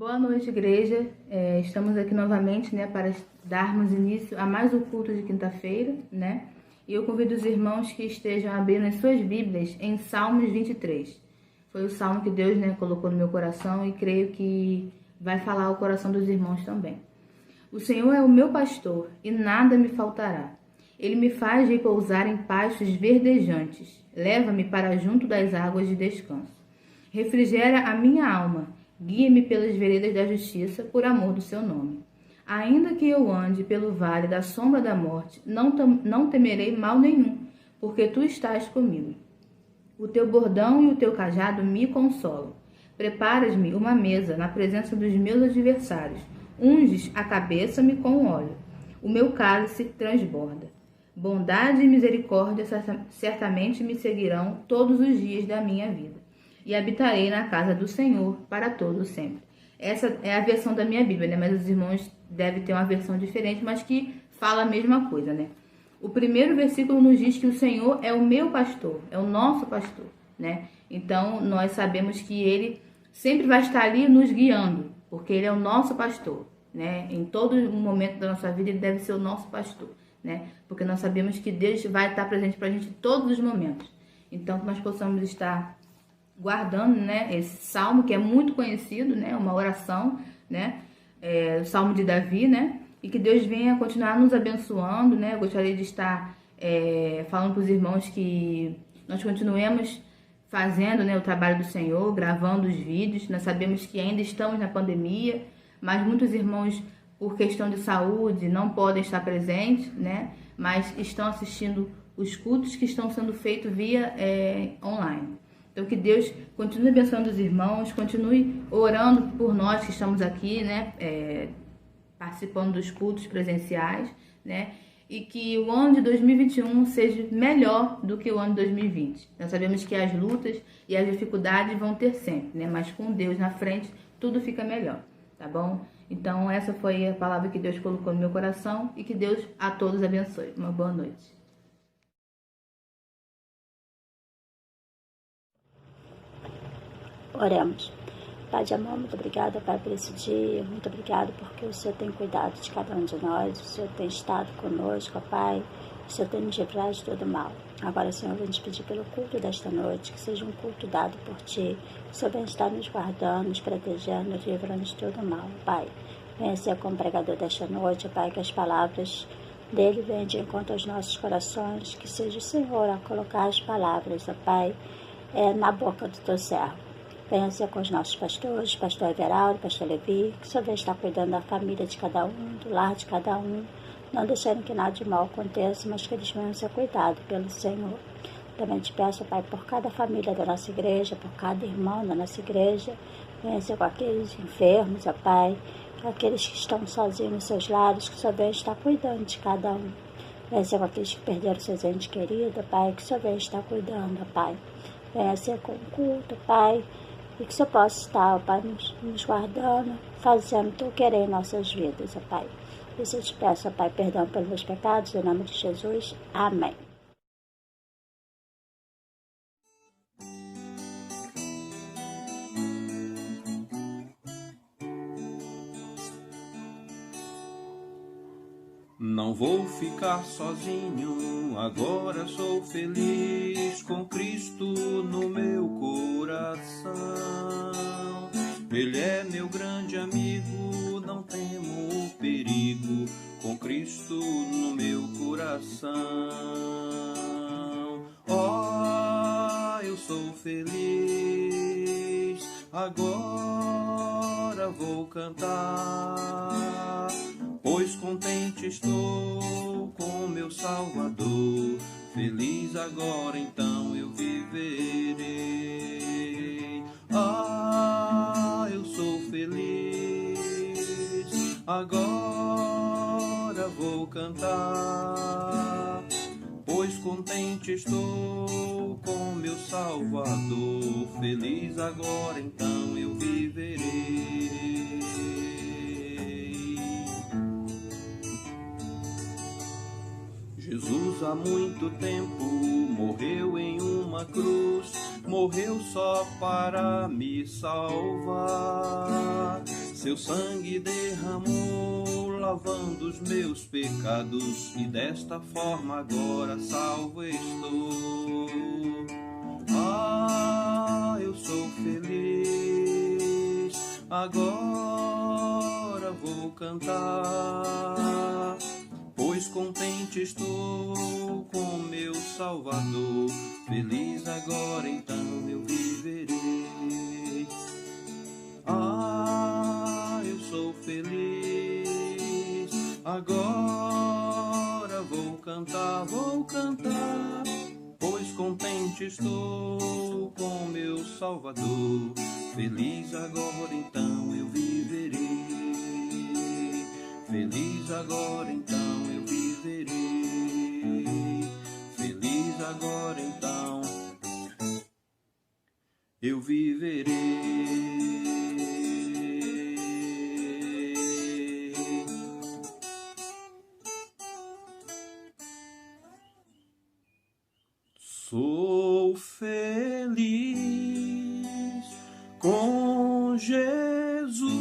Boa noite, igreja. Estamos aqui novamente, para darmos início a mais um culto de quinta-feira, E eu convido os irmãos que estejam abrindo as suas Bíblias em Salmos 23. Foi o salmo que Deus, colocou no meu coração e creio que vai falar ao coração dos irmãos também. O Senhor é o meu pastor e nada me faltará. Ele me faz repousar em pastos verdejantes. Leva-me para junto das águas de descanso. Refrigera a minha alma. Guia-me pelas veredas da justiça, por amor do seu nome. Ainda que eu ande pelo vale da sombra da morte, não temerei mal nenhum, porque tu estás comigo. O teu bordão e o teu cajado me consolam. Preparas-me uma mesa na presença dos meus adversários. Unges a cabeça-me com óleo. O meu cálice transborda. Bondade e misericórdia certamente me seguirão todos os dias da minha vida. E habitarei na casa do Senhor para todo sempre. Essa é a versão da minha Bíblia, Mas os irmãos devem ter uma versão diferente, mas que fala a mesma coisa, O primeiro versículo nos diz que o Senhor é o meu pastor, é o nosso pastor, Então, nós sabemos que Ele sempre vai estar ali nos guiando, porque Ele é o nosso pastor, Em todo momento da nossa vida, Ele deve ser o nosso pastor, Porque nós sabemos que Deus vai estar presente para a gente em todos os momentos. Então, que nós possamos estar guardando, esse salmo que é muito conhecido, uma oração, o salmo de Davi, E que Deus venha continuar nos abençoando, Eu gostaria de estar falando para os irmãos que nós continuemos fazendo, o trabalho do Senhor, gravando os vídeos. Nós sabemos que ainda estamos na pandemia, mas muitos irmãos, por questão de saúde, não podem estar presentes, Mas estão assistindo os cultos que estão sendo feitos via online. Então, que Deus continue abençoando os irmãos, continue orando por nós que estamos aqui, participando dos cultos presenciais, E que o ano de 2021 seja melhor do que o ano de 2020. Nós sabemos que as lutas e as dificuldades vão ter sempre, Mas com Deus na frente, tudo fica melhor, tá bom? Então, essa foi a palavra que Deus colocou no meu coração e que Deus a todos abençoe. Uma boa noite. Oremos. Pai de amor, muito obrigada, Pai, por esse dia. Muito obrigada porque o Senhor tem cuidado de cada um de nós. O Senhor tem estado conosco, Pai. O Senhor tem nos livrado de todo mal. Agora, Senhor, eu vou te pedir pelo culto desta noite, que seja um culto dado por Ti. Que o Senhor venha estar nos guardando, nos protegendo, nos livrando de todo mal, Pai. Venha ser como pregador desta noite, Pai, que as palavras dele venham de encontro aos nossos corações. Que seja o Senhor a colocar as palavras, Pai, na boca do Teu servo. Venha ser com os nossos pastores, pastor Everaldo, pastor Levi, que o Senhor venha estar cuidando da família de cada um, do lar de cada um, não deixando que nada de mal aconteça, mas que eles venham ser cuidados pelo Senhor. Também te peço, Pai, por cada família da nossa igreja, por cada irmão da nossa igreja, venha ser com aqueles enfermos, Pai, aqueles que estão sozinhos nos seus lares, que o Senhor venha estar cuidando de cada um. Venha ser com aqueles que perderam seus entes queridos, Pai, que o Senhor venha estar cuidando, Pai. Venha ser com o culto, Pai, e que o Senhor possa estar, Pai, nos guardando, fazendo o Teu querer em nossas vidas, Pai. E eu te peço, Pai, perdão pelos meus pecados, em nome de Jesus. Amém. Não vou ficar sozinho, agora sou feliz com Cristo no meu coração. Ele é meu grande amigo, não temo o perigo, com Cristo no meu coração. Oh, eu sou feliz, agora vou cantar. Pois contente estou com meu Salvador, feliz agora então eu viverei. Ah, eu sou feliz, agora vou cantar. Pois contente estou com meu Salvador, feliz agora então eu viverei. Jesus há muito tempo morreu em uma cruz, morreu só para me salvar. seu sangue derramou, lavando os meus pecados, e desta forma agora salvo estou. Ah, eu sou feliz, agora vou cantar, pois contente estou com meu Salvador. Feliz agora então eu viverei. Ah, eu sou feliz, agora vou cantar, pois contente estou com meu Salvador. Feliz agora então eu viverei. Feliz agora então eu viverei. Feliz agora então eu viverei. Sou feliz com Jesus,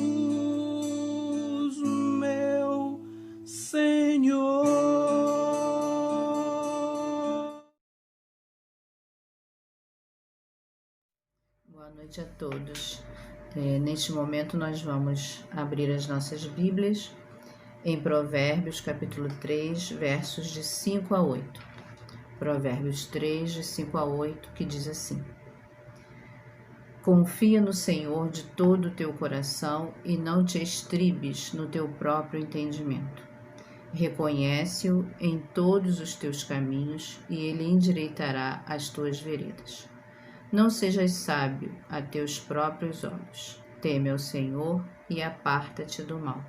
meu Senhor. Boa noite a todos. Neste momento nós vamos abrir as nossas Bíblias em Provérbios, capítulo 3, versos de 5 a 8. Provérbios 3, de 5 a 8, que diz assim: Confia no Senhor de todo o teu coração e não te estribes no teu próprio entendimento. Reconhece-o em todos os teus caminhos e ele endireitará as tuas veredas. Não sejas sábio a teus próprios olhos. Teme ao Senhor e aparta-te do mal.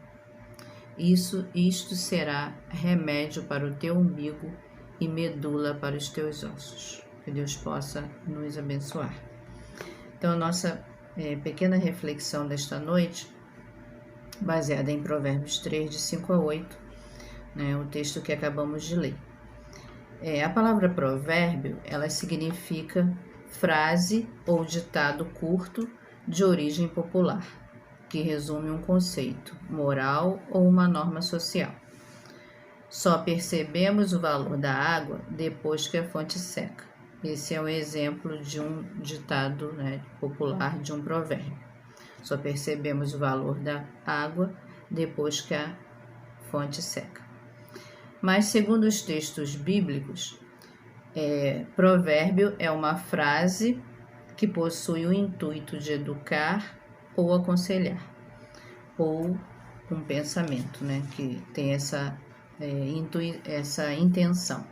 Isto será remédio para o teu umbigo e medula para os teus ossos. Que Deus possa nos abençoar. Então, a nossa pequena reflexão desta noite, baseada em Provérbios 3, de 5 a 8, né, o texto que acabamos de ler. A palavra provérbio, ela significa frase ou ditado curto de origem popular, que resume um conceito moral ou uma norma social. Só percebemos o valor da água depois que a fonte seca. Esse é um exemplo de um ditado, né, popular, de um provérbio. Só percebemos o valor da água depois que a fonte seca. Mas, segundo os textos bíblicos, provérbio é uma frase que possui o intuito de educar ou aconselhar, ou um pensamento, né, que tem essa intenção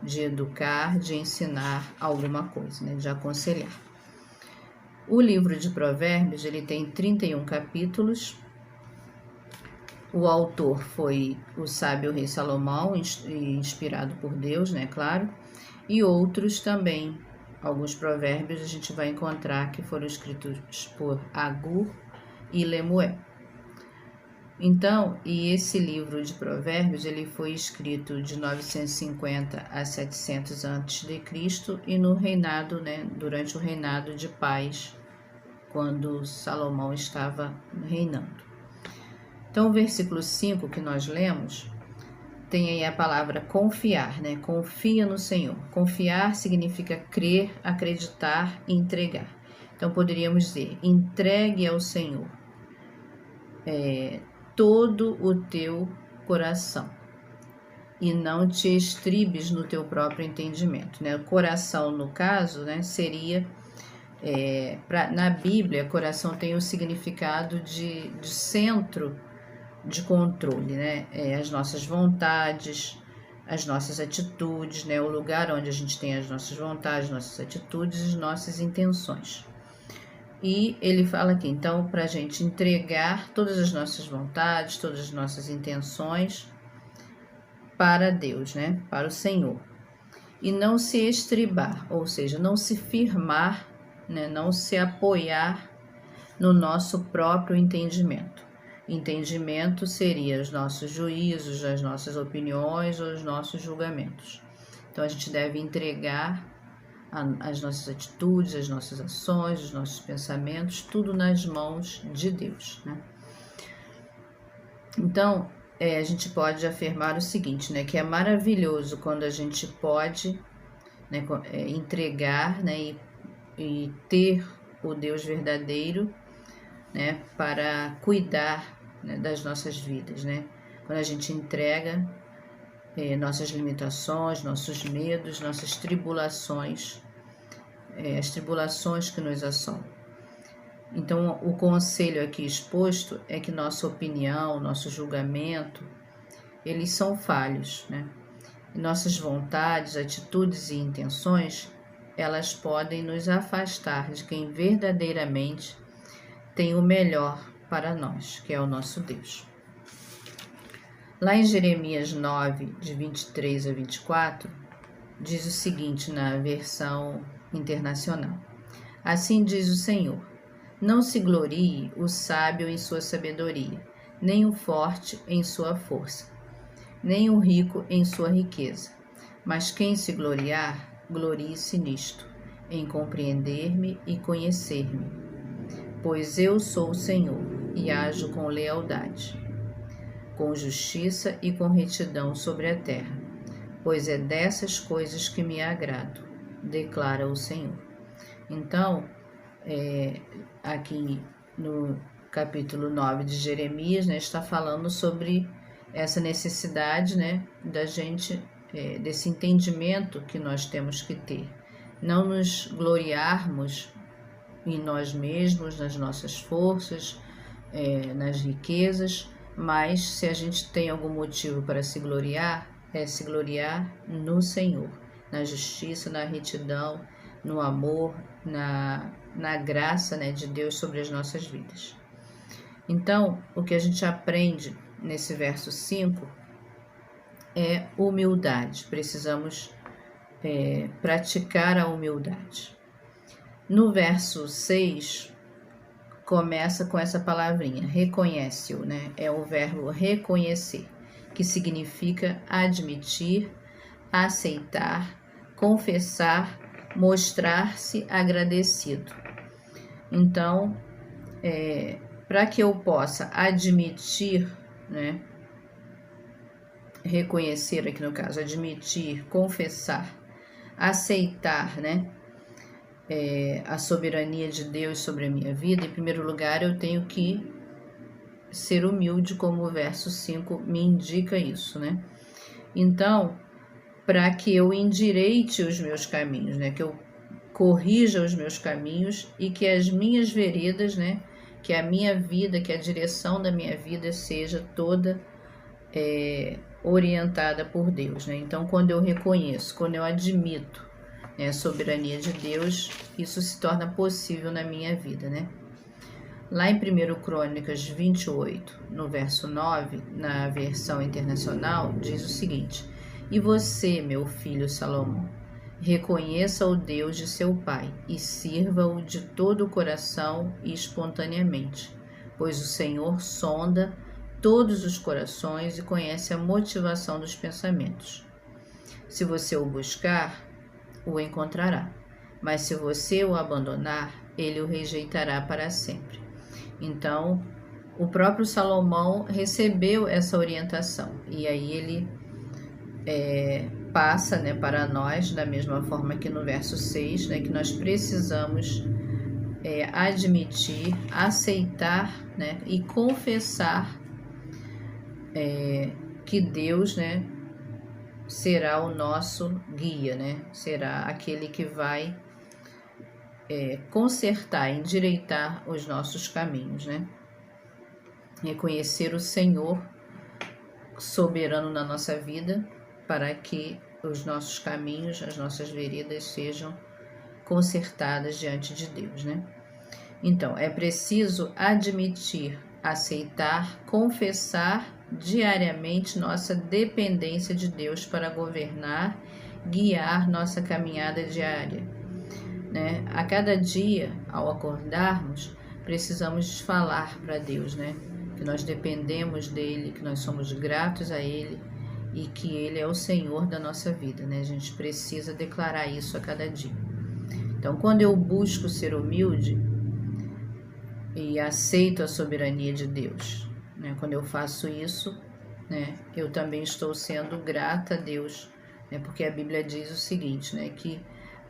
de educar, de ensinar alguma coisa, né, de aconselhar. O livro de Provérbios, ele tem 31 capítulos. O autor foi o sábio rei Salomão, inspirado por Deus, né, claro, e outros também. Alguns provérbios a gente vai encontrar que foram escritos por Agur e Lemuel. Então, e esse livro de Provérbios, ele foi escrito de 950 a 700 a.C. e no reinado, né, durante o reinado de paz, quando Salomão estava reinando. Então, o versículo 5 que nós lemos, tem aí a palavra confiar, né? Confia no Senhor. Confiar significa crer, acreditar e entregar. Então, poderíamos dizer, entregue ao Senhor todo o teu coração e não te estribes no teu próprio entendimento, né? O coração, no caso, né, seria, na Bíblia, coração tem o significado de centro de controle, né? As nossas vontades, as nossas atitudes, né? O lugar onde a gente tem as nossas vontades, nossas atitudes e as nossas intenções. E ele fala aqui, então, para a gente entregar todas as nossas vontades, todas as nossas intenções para Deus, né? Para o Senhor. E não se estribar, ou seja, não se firmar, né? Não se apoiar no nosso próprio entendimento. Entendimento seria os nossos juízos, as nossas opiniões ou os nossos julgamentos. Então, a gente deve entregar as nossas atitudes, as nossas ações, os nossos pensamentos, tudo nas mãos de Deus, né? Então, a gente pode afirmar o seguinte, né, que é maravilhoso quando a gente pode, né, entregar, né, e ter o Deus verdadeiro, né, para cuidar, né, das nossas vidas, né? Quando a gente entrega nossas limitações, nossos medos, nossas tribulações, as tribulações que nos assolam. Então, o conselho aqui exposto é que nossa opinião, nosso julgamento, eles são falhos, né? E nossas vontades, atitudes e intenções, elas podem nos afastar de quem verdadeiramente tem o melhor para nós, que é o nosso Deus. Lá em Jeremias 9, de 23 a 24, diz o seguinte na versão internacional: Assim diz o Senhor: Não se glorie o sábio em sua sabedoria, nem o forte em sua força, nem o rico em sua riqueza. Mas quem se gloriar, glorie-se nisto, em compreender-me e conhecer-me. Pois eu sou o Senhor, e ajo com lealdade, com justiça e com retidão sobre a terra, pois é dessas coisas que me agrado, declara o Senhor. Então, aqui no capítulo 9 de Jeremias, né, está falando sobre essa necessidade, né, da gente, desse entendimento que nós temos que ter. Não nos gloriarmos em nós mesmos, nas nossas forças, nas riquezas, mas se a gente tem algum motivo para se gloriar, é se gloriar no Senhor, na justiça, na retidão, no amor, na graça, né, de Deus sobre as nossas vidas. Então, o que a gente aprende nesse verso 5 é humildade. Precisamos praticar a humildade. No verso 6, começa com essa palavrinha, reconhece-o, né? É o verbo reconhecer, que significa admitir, aceitar, confessar, mostrar-se agradecido. Então, para que eu possa admitir, né? Reconhecer aqui no caso, admitir, confessar, aceitar, né? A soberania de Deus sobre a minha vida, em primeiro lugar eu tenho que ser humilde, como o verso 5 me indica isso, né? Então, para que eu endireite os meus caminhos, né? Que eu corrija os meus caminhos e que as minhas veredas, né? Que a minha vida, que a direção da minha vida seja toda orientada por Deus, né? Então, quando eu reconheço, quando eu admito a soberania de Deus, isso se torna possível na minha vida, né? Lá em 1 Crônicas 28, no verso 9, na versão internacional, diz o seguinte: E você, meu filho Salomão, reconheça o Deus de seu pai e sirva-o de todo o coração e espontaneamente, pois o Senhor sonda todos os corações e conhece a motivação dos pensamentos. Se você o buscar, o encontrará, mas se você o abandonar, ele o rejeitará para sempre. Então, o próprio Salomão recebeu essa orientação, e aí ele passa, né, para nós, da mesma forma que no verso 6, né, que nós precisamos admitir, aceitar, né, e confessar que Deus, né, será o nosso guia, né? Será aquele que vai consertar, endireitar os nossos caminhos, né? Reconhecer o Senhor soberano na nossa vida para que os nossos caminhos, as nossas veredas sejam consertadas diante de Deus, né? Então, é preciso admitir, aceitar, confessar diariamente nossa dependência de Deus para governar, guiar nossa caminhada diária, né? A cada dia, ao acordarmos, precisamos falar para Deus, né? Que nós dependemos dele, que nós somos gratos a ele e que ele é o Senhor da nossa vida, né? A gente precisa declarar isso a cada dia. Então, quando eu busco ser humilde e aceito a soberania de Deus, né? Quando eu faço isso, né, eu também estou sendo grata a Deus, né? Porque a Bíblia diz o seguinte, né, que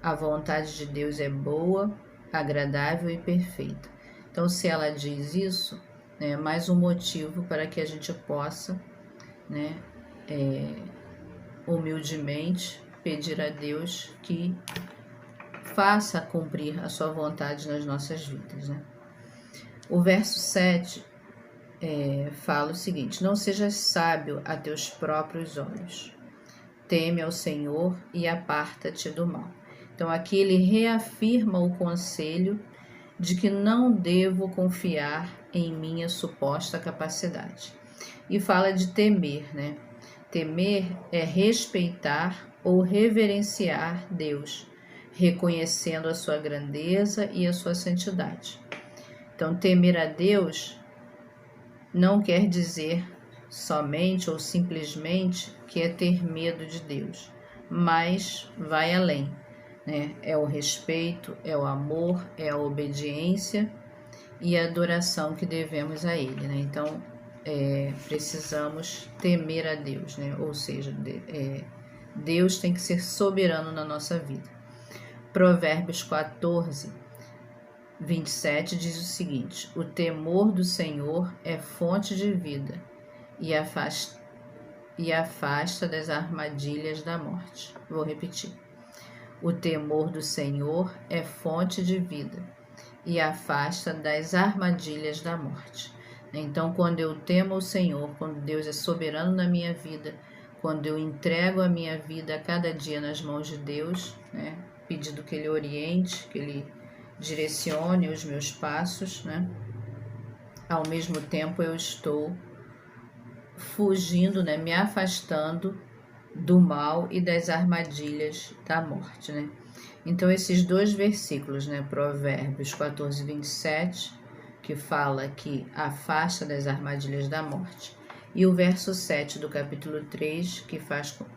a vontade de Deus é boa, agradável e perfeita. Então, se ela diz isso, né, é mais um motivo para que a gente possa, né, humildemente pedir a Deus que faça cumprir a sua vontade nas nossas vidas, né? O verso 7 fala o seguinte: não sejas sábio a teus próprios olhos, teme ao Senhor e aparta-te do mal. Então aqui ele reafirma o conselho de que não devo confiar em minha suposta capacidade. E fala de temer, né? Temer é respeitar ou reverenciar Deus, reconhecendo a sua grandeza e a sua santidade. Então, temer a Deus não quer dizer somente ou simplesmente que é ter medo de Deus, mas vai além, né? É o respeito, é o amor, é a obediência e a adoração que devemos a Ele, né? Então, precisamos temer a Deus, né? Ou seja, Deus tem que ser soberano na nossa vida. Provérbios 14, 27 diz o seguinte: o temor do Senhor é fonte de vida e afasta das armadilhas da morte. Vou repetir. O temor do Senhor é fonte de vida e afasta das armadilhas da morte. Então, quando eu temo o Senhor, quando Deus é soberano na minha vida, quando eu entrego a minha vida a cada dia nas mãos de Deus, né, pedindo que Ele oriente, que Ele direcione os meus passos, né, ao mesmo tempo eu estou fugindo, né, me afastando do mal e das armadilhas da morte, né? Então, esses dois versículos, né, Provérbios 14, 27, que fala que afasta das armadilhas da morte, e o verso 7 do capítulo 3,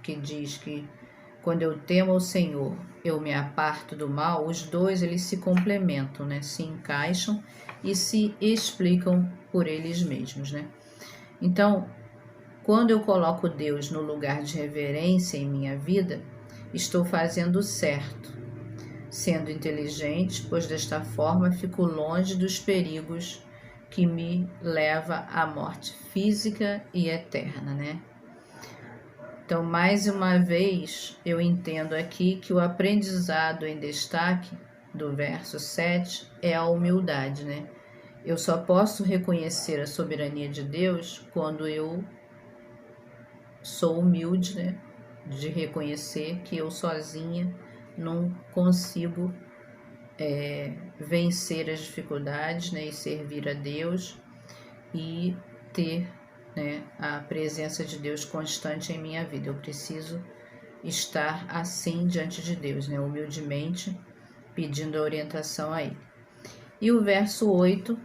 que diz que quando eu temo ao Senhor, eu me aparto do mal, os dois eles se complementam, né, se encaixam e se explicam por eles mesmos, né? Então, quando eu coloco Deus no lugar de reverência em minha vida, estou fazendo o certo, sendo inteligente, pois desta forma fico longe dos perigos que me leva à morte física e eterna, né? Então, mais uma vez, eu entendo aqui que o aprendizado em destaque do verso 7 é a humildade, né? Eu só posso reconhecer a soberania de Deus quando eu sou humilde, né? De reconhecer que eu sozinha não consigo vencer as dificuldades, né, e servir a Deus e ter, né, a presença de Deus constante em minha vida. Eu preciso estar assim diante de Deus, né, humildemente pedindo a orientação a Ele. E o verso 8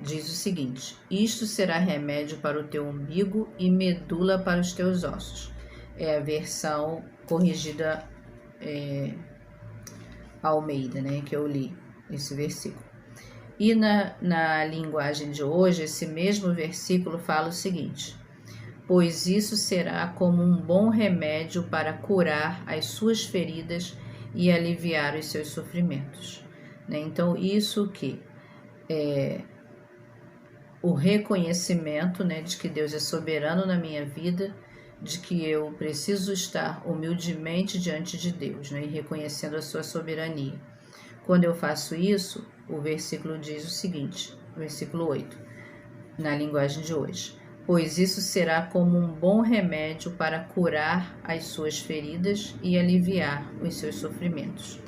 diz o seguinte: isto será remédio para o teu umbigo e medula para os teus ossos. É a versão corrigida Almeida, né, que eu li esse versículo. E na linguagem de hoje, esse mesmo versículo fala o seguinte: pois isso será como um bom remédio para curar as suas feridas e aliviar os seus sofrimentos, né? Então, isso que o reconhecimento, né, de que Deus é soberano na minha vida, de que eu preciso estar humildemente diante de Deus, né, e reconhecendo a sua soberania. Quando eu faço isso, o versículo diz o seguinte, versículo 8, na linguagem de hoje: pois isso será como um bom remédio para curar as suas feridas e aliviar os seus sofrimentos.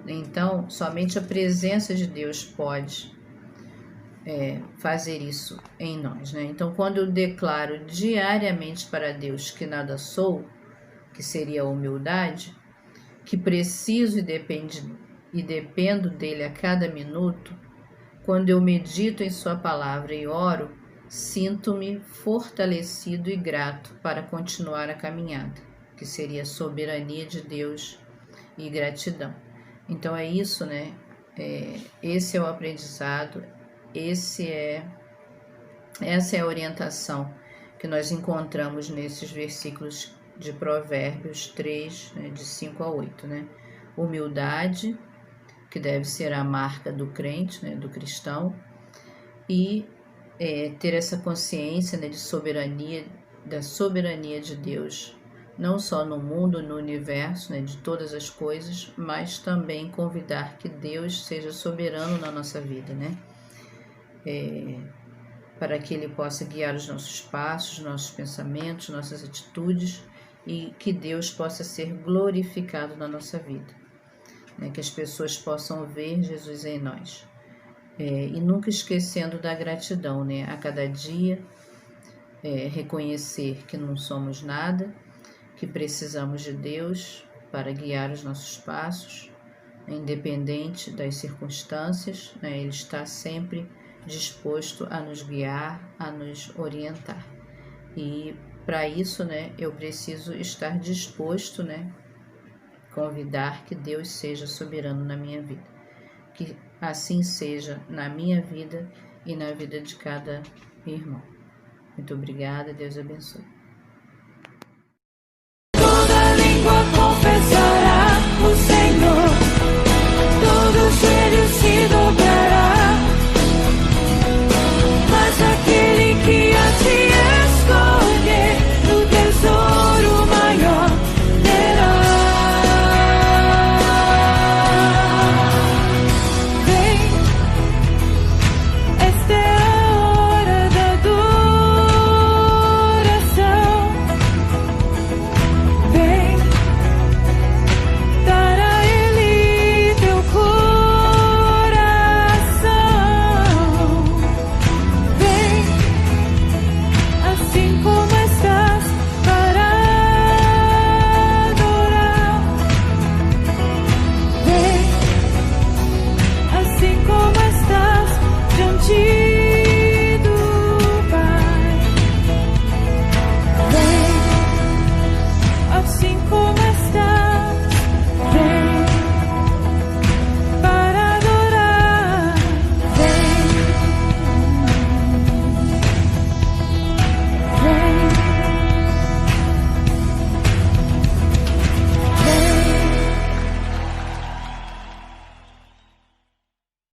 Então, somente a presença de Deus pode fazer isso em nós, né? Então, quando eu declaro diariamente para Deus que nada sou, que seria a humildade, que preciso e dependo dele a cada minuto, quando eu medito em sua palavra e oro, sinto-me fortalecido e grato para continuar a caminhada, que seria a soberania de Deus e gratidão. Então é isso, né? Esse é o aprendizado, esse é Essa é a orientação que nós encontramos nesses versículos de Provérbios 3, né, de 5 a 8, né? Humildade, que deve ser a marca do crente, né, do cristão, e ter essa consciência, né, de soberania, da soberania de Deus, não só no mundo, no universo, né, de todas as coisas, mas também convidar que Deus seja soberano na nossa vida, né? Para que Ele possa guiar os nossos passos, nossos pensamentos, nossas atitudes, e que Deus possa ser glorificado na nossa vida, né? Que as pessoas possam ver Jesus em nós. E nunca esquecendo da gratidão, né? A cada dia, reconhecer que não somos nada, que precisamos de Deus para guiar os nossos passos, independente das circunstâncias, né? Ele está sempre disposto a nos guiar, a nos orientar. E para isso, né, eu preciso estar disposto, né, convidar que Deus seja soberano na minha vida. Que assim seja na minha vida e na vida de cada irmão. Muito obrigada, Deus abençoe.